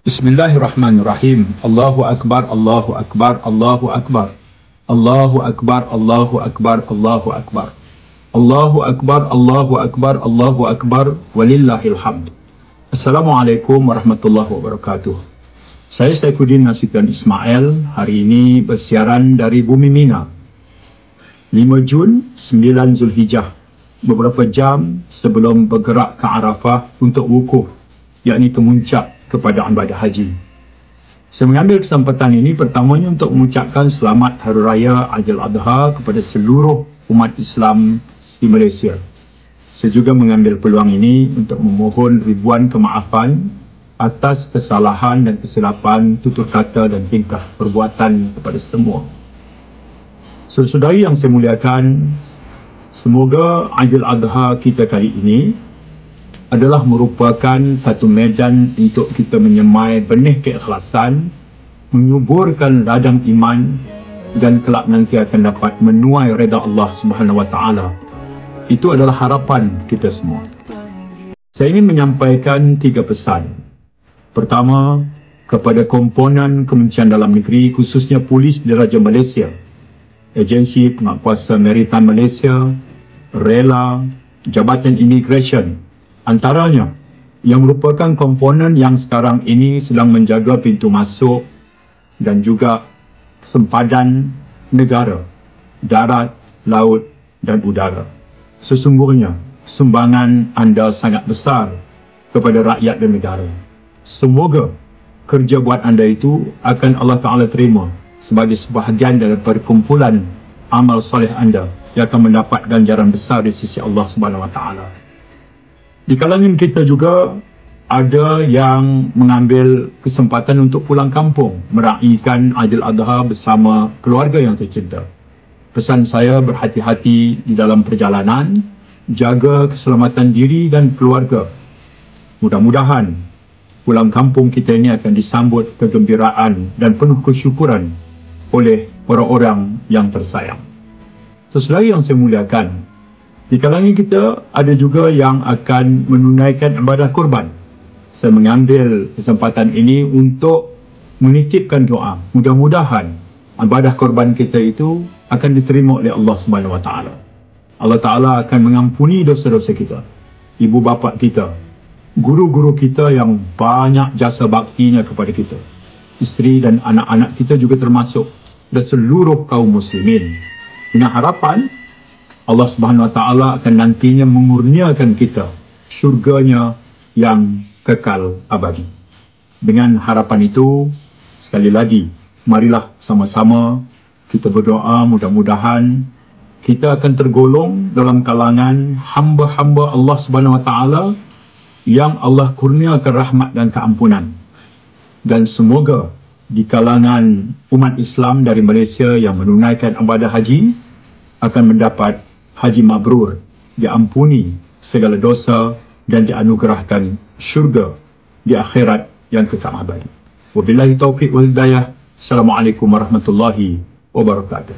Bismillahirrahmanirrahim. Allahu Akbar, Allahu Akbar, Allahu Akbar. Allahu Akbar, Allahu Akbar, Allahu Akbar. Allahu Akbar, Allahu Akbar, Allahu Akbar, walillahil hamd. Assalamualaikum warahmatullahi wabarakatuh. Saya Saifuddin Nasution Ismail, hari ini bersiaran dari Bumi Mina. 5 Jun, 9 Zulhijjah, beberapa jam sebelum bergerak ke Arafah untuk wukuf, yakni kemuncak kepada ibadah haji. Saya mengambil kesempatan ini pertamanya untuk mengucapkan selamat Hari Raya Aidiladha kepada seluruh umat Islam di Malaysia. Saya juga mengambil peluang ini untuk memohon ribuan kemaafan atas kesalahan dan kesilapan tutur kata dan tingkah perbuatan kepada semua. Saudara-saudari yang saya muliakan, semoga Aidiladha kita kali ini adalah merupakan satu medan untuk kita menyemai benih keikhlasan, menyuburkan ladang iman, dan kelak nanti akan dapat menuai redha Allah Subhanahu Wa Taala. Itu adalah harapan kita semua. Saya ingin menyampaikan 3 pesan. Pertama, kepada komponen Kementerian Dalam Negeri, khususnya Polis Diraja Malaysia, Agensi Penguatkuasa Maritime Malaysia, Rela, Jabatan Imigresen, antaranya yang merupakan komponen yang sekarang ini sedang menjaga pintu masuk dan juga sempadan negara, darat, laut dan udara. Sesungguhnya sumbangan anda sangat besar kepada rakyat dan negara. Semoga kerja buat anda itu akan Allah Ta'ala terima sebagai sebahagian daripada kumpulan amal soleh anda yang akan mendapat ganjaran besar di sisi Allah Subhanahu Wa Ta'ala. Di kalangan kita juga ada yang mengambil kesempatan untuk pulang kampung, meraihkan Aidiladha bersama keluarga yang tercinta. Pesan saya, berhati-hati di dalam perjalanan, jaga keselamatan diri dan keluarga. Mudah-mudahan pulang kampung kita ini akan disambut kegembiraan dan penuh kesyukuran oleh orang-orang yang tersayang. Saudara yang saya muliakan, di kalangan kita ada juga yang akan menunaikan ibadah kurban. Saya mengambil kesempatan ini untuk menitipkan doa. Mudah-mudahan ibadah kurban kita itu akan diterima oleh Allah Subhanahu Wa Taala. Allah Taala akan mengampuni dosa-dosa kita, ibu bapa kita, guru-guru kita yang banyak jasa baktinya kepada kita, isteri dan anak-anak kita juga termasuk, dan seluruh kaum muslimin. Dengan harapan Allah Subhanahu Wa Taala akan nantinya mengurniakan kita syurganya yang kekal abadi. Dengan harapan itu, sekali lagi, marilah sama-sama kita berdoa, mudah-mudahan kita akan tergolong dalam kalangan hamba-hamba Allah Subhanahu Wa Taala yang Allah kurniakan rahmat dan keampunan. Dan semoga di kalangan umat Islam dari Malaysia yang menunaikan ibadah haji akan mendapat haji mabrur, diampuni segala dosa dan dianugerahkan syurga di akhirat yang kekal abadi. Wabillahi taufiq wal hidayah. Assalamualaikum warahmatullahi wabarakatuh.